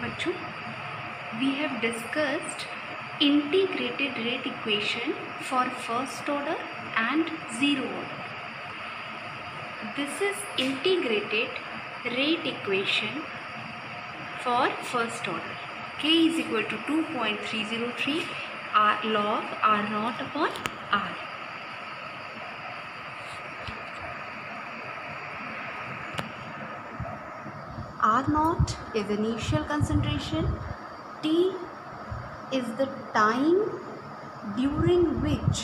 बच्चों, we have discussed integrated rate equation for first order and zero order. This is integrated rate equation for first order. K is equal to 2.303 log R naught upon R. R naught is initial concentration. T is the time during which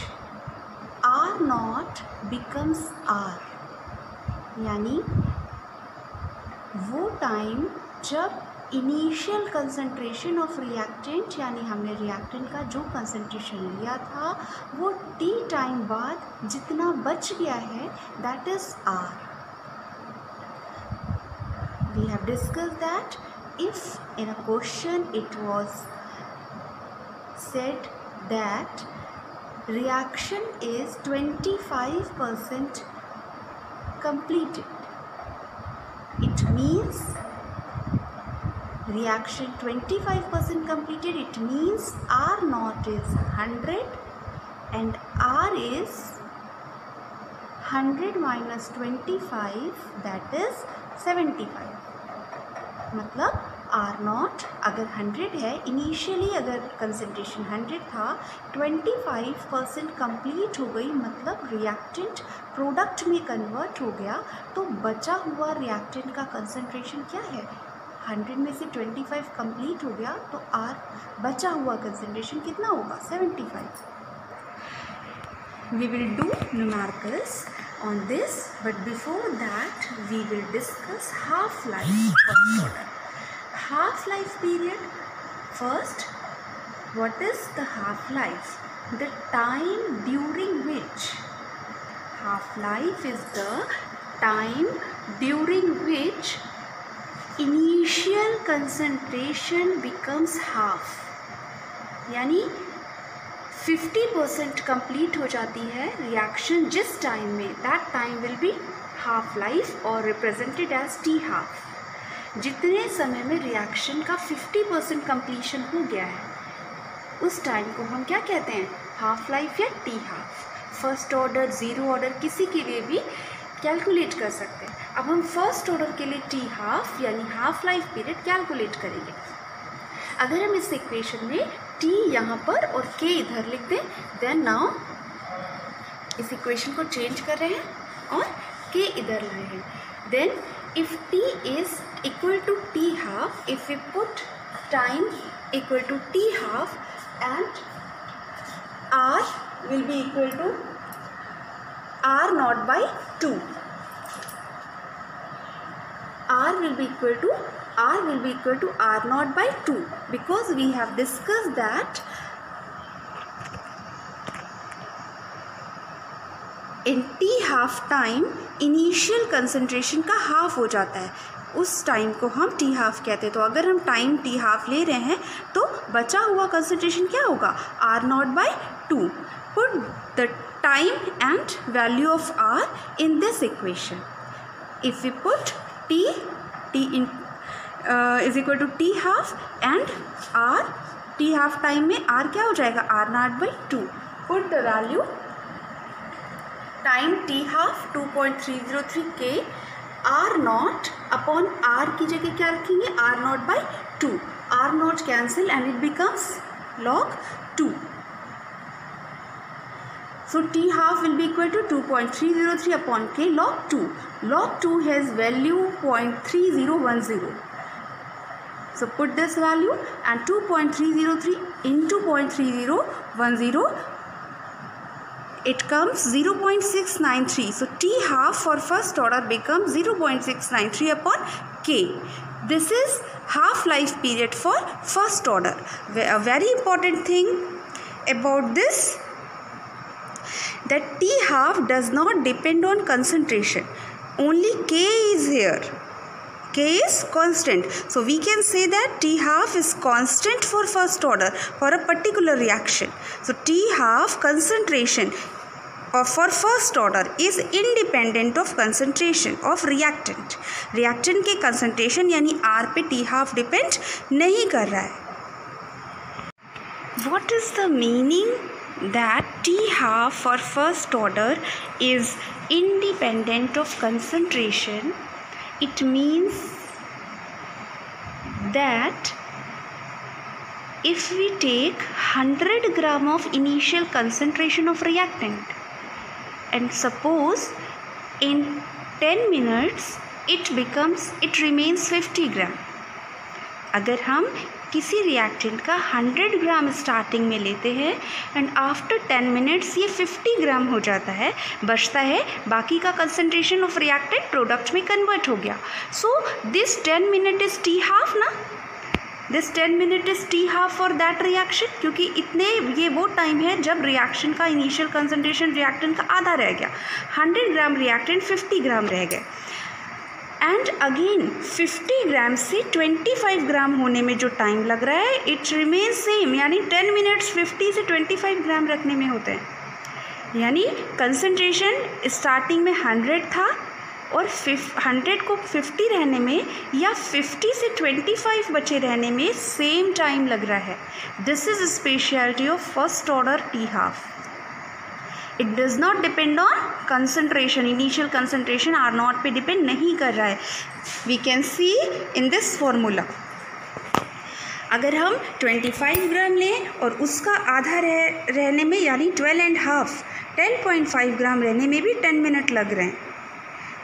R naught becomes R. यानी वो time जब initial concentration of reactant यानी हमने reactant का जो concentration लिया था वो T टाइम बाद जितना बच गया है that is R. We have discussed that if in a question it was said that reaction is 25% completed, it means reaction 25% completed, it means R naught is 100 and R is 100 minus 25 that is 75. मतलब R naught अगर 100 है, initially अगर concentration 100 था, 25% complete हो गई मतलब reactant product में convert हो गया, तो बचा हुआ रिएक्टेंट का कंसंट्रेशन क्या है? 100 में से 25 कंप्लीट हो गया तो R बचा हुआ कंसंट्रेशन कितना होगा? 75. We will do numericals on this, but before that we will discuss half-life first order. Half-life period. First, what is the half-life? The time during which half-life is the time during which initial concentration becomes half. यानी 50% complete हो जाती है reaction जिस time में, that time will be half life और represented as T half. जितने समय में रिएक्शन का 50% कंप्लीशन हो गया है उस टाइम को हम क्या कहते हैं? हाफ लाइफ या T half. First order, zero order किसी के लिए भी कैलकुलेट कर सकते हैं. अब हम फर्स्ट ऑर्डर के लिए टी हाफ यानी हाफ लाइफ पीरियड कैलकुलेट करेंगे. अगर हम इस इक्वेशन में T यहाँ पर और K इधर लिख दें, देन नाउ इस इक्वेशन को चेंज कर रहे हैं और K इधर लाए हैं. Then if T is equal to T half, if we put time equal to T half and R will be equal to R naught by 2. R will be equal to R naught by 2 because we have discussed that in T half time initial concentration का half हो जाता है, उस time को हम T half कहते हैं. तो अगर हम टाइम T हाफ ले रहे हैं तो बचा हुआ कंसंट्रेशन क्या होगा? R naught by 2. Put the time and value of R in this equation. If we put T is equal to T half and R, T half time में R क्या हो जाएगा? R naught by 2. Put the value time T half 2.303 K, R naught upon R की जगह क्या रखेंगे? R naught by 2. R naught cancel and it becomes log 2. So T half will be equal to 2.303 upon K log 2. Log 2 has value 0.3010. So put this value and 2.303 into 0.3010, it comes 0.693. So T half for first order becomes 0.693 upon K. This is half life period for first order. A very important thing about this, that T half does not depend on concentration. Only K is here. K is constant. So we can say that T half is constant for first order for a particular reaction. So T half concentration for first order is independent of concentration of reactant. reactant के concentration यानी R पे T half depend नहीं कर रहा है. What is the meaning that T half for first order is independent of concentration? It means that if we take 100 gram of initial concentration of reactant and suppose in 10 minutes it remains 50 gram. अगर हम किसी reactant का 100 ग्राम starting में लेते हैं and after 10 minutes ये 50 ग्राम हो जाता है, बचता है, बाकी का कंसंट्रेशन ऑफ रिएक्टेंट प्रोडक्ट में कन्वर्ट हो गया. So this 10 minute is T half ना, this 10 minute is T half for that reaction, क्योंकि इतने ये वो टाइम है जब रिएक्शन का इनिशियल कंसंट्रेशन रिएक्टेंट का आधा रह गया. 100 ग्राम रिएक्टेंट 50 ग्राम रह गए. एंड अगेन 50 ग्राम से 25 ग्राम होने में जो टाइम लग रहा है इट रिमेन सेम, यानी 10 मिनट्स 50 से 25 ग्राम रखने में होते हैं. यानी कंसंट्रेशन स्टार्टिंग में 100 था और 100 को 50 रहने में या 50 से 25 बचे रहने में सेम टाइम लग रहा है. This is speciality of first order T half. It does not depend on concentration, initial concentration are not पे डिपेंड नहीं कर रहा है. We can see in this formula. अगर हम 25 ग्राम लें और उसका आधा रहने में यानी 10.5 ग्राम रहने में भी 10 मिनट लग रहे हैं.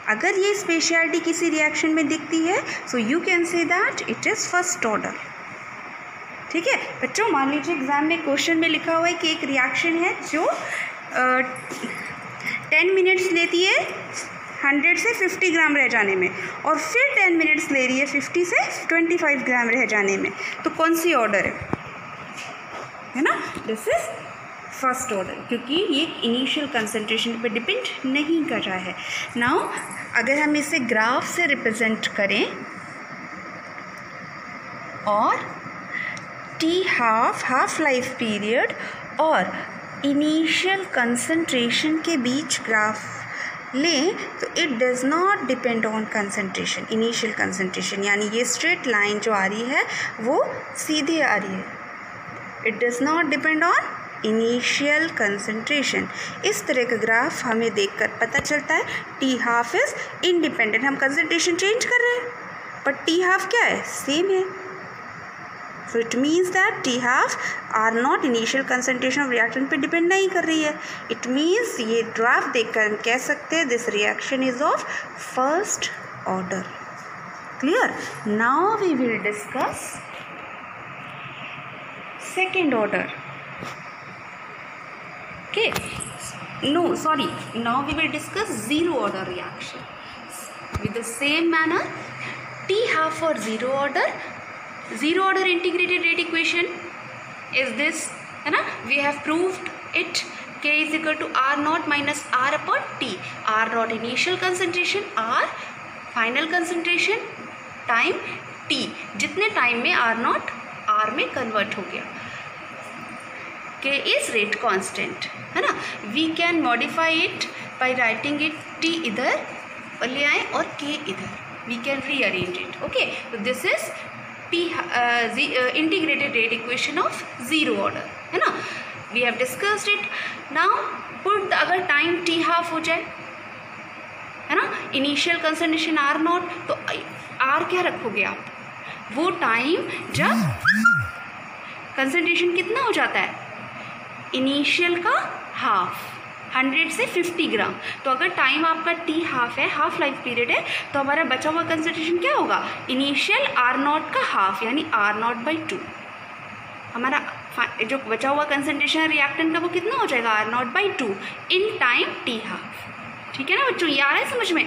अगर ये स्पेशलिटी किसी रिएक्शन में दिखती है so you can say that it is first order. ठीक है बच्चों, मान लीजिए एग्जाम में क्वेश्चन में लिखा हुआ है कि एक रिएक्शन है जो 10 मिनट्स लेती है 100 से 50 ग्राम रह जाने में और फिर 10 मिनट्स ले रही है 50 से 25 ग्राम रह जाने में, तो कौन सी ऑर्डर है ना? दिस इज फर्स्ट ऑर्डर, क्योंकि ये इनिशियल कंसंट्रेशन पे डिपेंड नहीं कर रहा है. नाउ अगर हम इसे ग्राफ से रिप्रेजेंट करें और टी हाफ लाइफ पीरियड और इनिशियल कंसंट्रेशन के बीच ग्राफ लें तो it does not depend on concentration, initial concentration, यानी ये स्ट्रेट लाइन जो आ रही है वो सीधे आ रही है. It does not depend on initial concentration. इस तरह का ग्राफ हमें देखकर पता चलता है टी हाफ इज़ इंडिपेंडेंट. हम कंसंट्रेशन चेंज कर रहे हैं पर टी हाफ क्या है, सेम है. So it means that T half are not initial concentration of reactant पे डिपेंड नहीं कर रही है. It means ये ग्राफ देखकर हम कह सकते हैं this reaction is of first order. Clear? Now we will discuss second order. Okay? No, sorry. Now we will discuss zero order reaction. With the same manner, T half for zero order integrated rate equation is this, है ना? We have proved it. K is equal to R naught minus R upon T. R naught initial concentration, R final concentration, time T. जितने time में R naught R में convert हो गया. K is rate constant, है ना? We can modify it by writing it T इधर ले आए और K इधर. We can rearrange it. Okay, so this is integrated rate equation of zero order, है ना? We have discussed it. Now put अगर time t half हो जाए, है ना, इनिशियल कंसंट्रेशन R नॉट, तो R क्या रखोगे आप? वो टाइम जब कंसंट्रेशन कितना हो जाता है, इनिशियल का हाफ, 100 से 50 ग्राम. तो अगर टाइम आपका टी हाफ है, हाफ लाइफ पीरियड है, तो हमारा बचा हुआ कंसंट्रेशन क्या होगा? इनिशियल आर नॉट का हाफ यानी आर नॉट बाई 2. हमारा जो बचा हुआ कंसंट्रेशन है रिएक्टेंट का वो कितना हो जाएगा? R naught by 2 in time T half. ठीक है ना बच्चों, ये आ रहा है समझ में?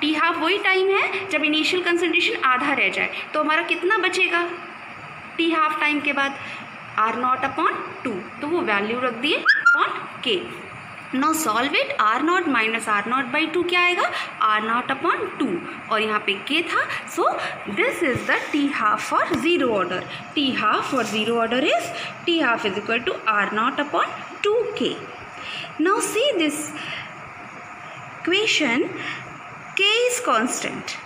टी हाफ वही टाइम है जब इनिशियल कंसंट्रेशन आधा रह जाए, तो हमारा कितना बचेगा टी हाफ टाइम के बाद? R naught upon 2. तो वो वैल्यू रख दिए अपॉन के. Now solve it. R naught minus R naught by 2 क्या आएगा? R naught upon 2 और यहाँ पे K था. So this is the T half for zero order. T half for zero order is T half is equal to R naught upon 2K. Now see this equation, K is constant.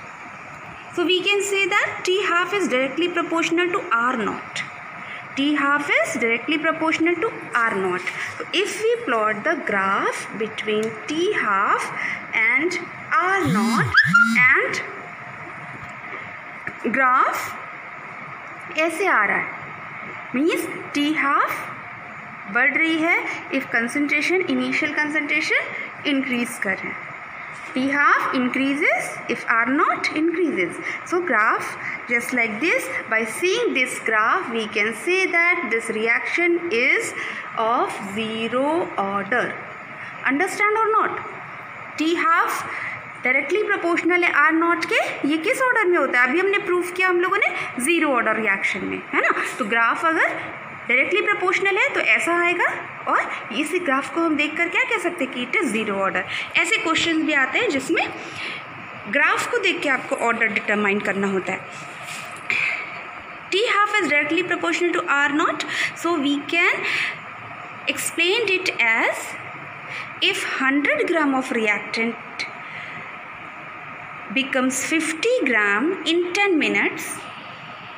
So we can say that T half is directly proportional to R naught. T half is directly proportional to R naught. So if we plot the graph between T half and R naught, and graph ऐसे आ रहा है, means T half बढ़ रही है if concentration, initial concentration increase कर रहे हैं. T half increases if R naught increases. So graph just like this. By seeing this graph we can say that this reaction is of zero order. Understand or not? T half directly proportional है are not के. ये किस order में होता है? अभी हमने proof किया हम लोगों ने ज़ीरो ऑर्डर रिएक्शन में, है ना. तो ग्राफ अगर डायरेक्टली प्रोपोर्शनल है तो ऐसा आएगा, और इसी ग्राफ को हम देखकर क्या कह सकते हैं कि इट इज़ ज़ीरो ऑर्डर. ऐसे क्वेश्चन भी आते हैं जिसमें ग्राफ को देख के आपको ऑर्डर डिटरमाइन करना होता है. T half is directly proportional to R naught, so we can explain it as if 100 gram of reactant becomes 50 gram in 10 minutes,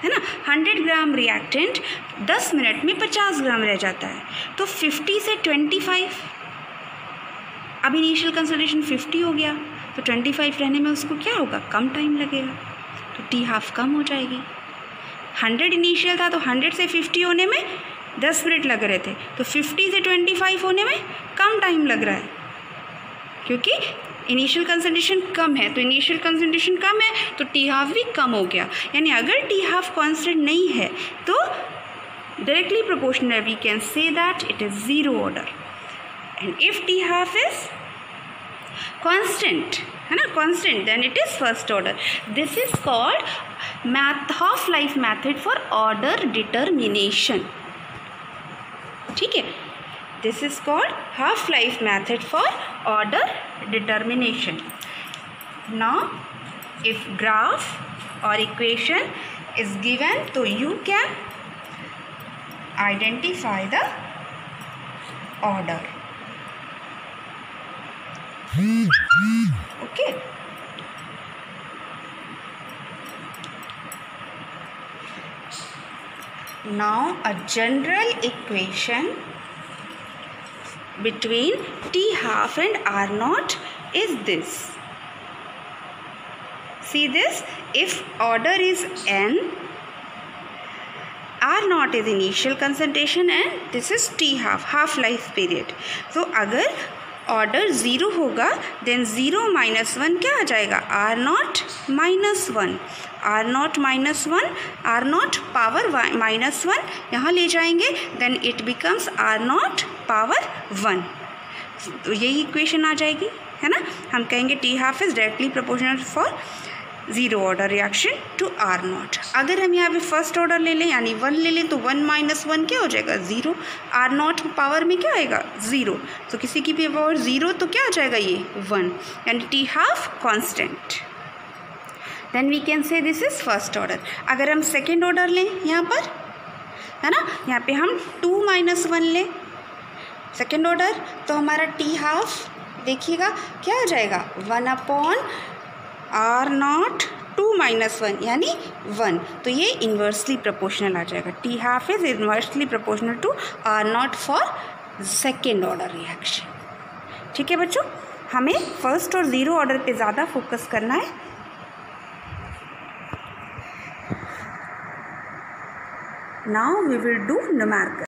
है ना. 100 ग्राम रिएक्टेंट 10 मिनट में 50 ग्राम रह जाता है. तो 50 से 25, अब इनिशियल कंसंट्रेशन 50 हो गया, तो 25 रहने में उसको क्या होगा, कम टाइम लगेगा, तो टी हाफ कम हो जाएगी. 100 इनिशियल था तो 100 से 50 होने में 10 मिनट लग रहे थे, तो 50 से 25 होने में कम टाइम लग रहा है, क्योंकि इनिशियल कंसंट्रेशन कम है. तो इनिशियल कंसंट्रेशन कम है तो टी हाफ भी कम हो गया. यानी अगर टी हाफ कांस्टेंट नहीं है तो directly proportional we can say that it is zero order. And if t half is constant, है ना, constant, then it is first order. This is called half life method for order determination. ठीक है, this is called half life method for order determination. Now if graph or equation is given, so you can identify the order. Okay, now a general equation between T half and R naught is this. See this, if order is n, R naught is initial concentration and this is T half, half life period. So अगर order zero होगा then zero minus one क्या आ जाएगा, R naught minus one, R naught minus one, R naught power minus one यहाँ ले जाएंगे, then it becomes R naught power one. तो यही इक्वेशन आ जाएगी, है ना. हम कहेंगे t half is directly proportional for zero order reaction to R naught. अगर हम यहाँ पे फर्स्ट ऑर्डर ले लें यानी वन ले लें तो वन माइनस वन क्या हो जाएगा, ज़ीरो. आर नॉट पावर में क्या आएगा, ज़ीरो. तो किसी की भी पावर ज़ीरो तो क्या आ जाएगा, ये वन, यानी t half constant. Then we can say this is first order. अगर हम सेकेंड ऑर्डर लें यहाँ पर, है ना, यहाँ पे हम 2 माइनस 1 लें सेकेंड ऑर्डर, तो हमारा टी हाफ देखिएगा क्या आ जाएगा, 1 अपॉन आर नॉट 2 माइनस 1 यानी 1. तो ये इन्वर्सली प्रोपोर्शनल आ जाएगा. T half is inversely proportional to R naught for second order reaction. ठीक है बच्चों, हमें फर्स्ट और ज़ीरो ऑर्डर पे ज़्यादा फोकस करना है. Now we will do numerical.